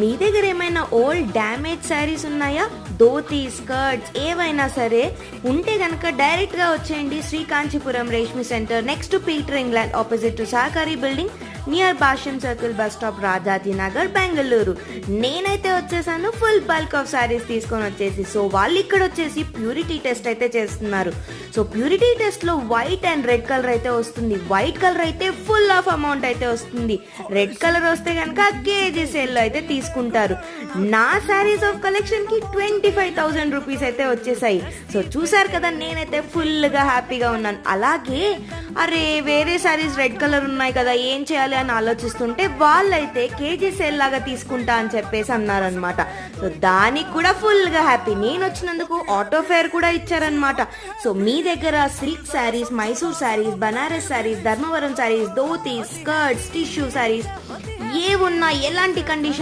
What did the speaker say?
మీ దగ్గర ఏమైనా old damage saris ఉన్నాయా? ధోతీ, స్కర్ట్స్ ఏవైనా సరే ఉంటే కనుక డైరెక్ట్గా వచ్చేయండి Shri Kanchipuram Reshmi centre, next Peter England, opposite to Sahakari building, near Bhashyam circle bus stop, Rajaji Nagar, Bengaluru. నేనైతే వచ్చేసాను ఫుల్ బల్క్ ఆఫ్ శారీస్ తీసుకొని వచ్చేసి. సో వాళ్ళు ఇక్కడ వచ్చేసి ప్యూరిటీ టెస్ట్ అయితే చేస్తున్నారు. సో ప్యూరిటీ టెస్ట్లో వైట్ అండ్ రెడ్ కలర్ అయితే వస్తుంది. వైట్ కలర్ అయితే ఫుల్ ఆఫ్ అమౌంట్ అయితే వస్తుంది. రెడ్ కలర్ వస్తే కనుక కేజీ సేల్లో అయితే తీసుకుంటారు. నా శారీస్ ఆఫ్ కలెక్షన్కి 25,000 రూపీస్ అయితే వచ్చేసాయి. సో చూసారు కదా, నేనైతే ఫుల్గా హ్యాపీగా ఉన్నాను. అలాగే అరే వేరే శారీస్ రెడ్ కలర్ ఉన్నాయి కదా, ఏం చేయాలి అని ఆలోచిస్తుంటే వాళ్ళైతే కేజీ సేల్ లాగా తీసుకుంటా అని చెప్పేసి అన్నారనమాట. సో దానికి కూడా ఫుల్గా హ్యాపీ. నేను వచ్చినందుకు ఆటో ఫేర్ కూడా ఇచ్చారనమాట. సో మీ దగ్గర silk sarees, Mysore sarees, Banaras sarees, Dharmavaram sarees, dhoti, skirts, tissue sarees ఏవున్నా, ఎలాంటి కండిషన్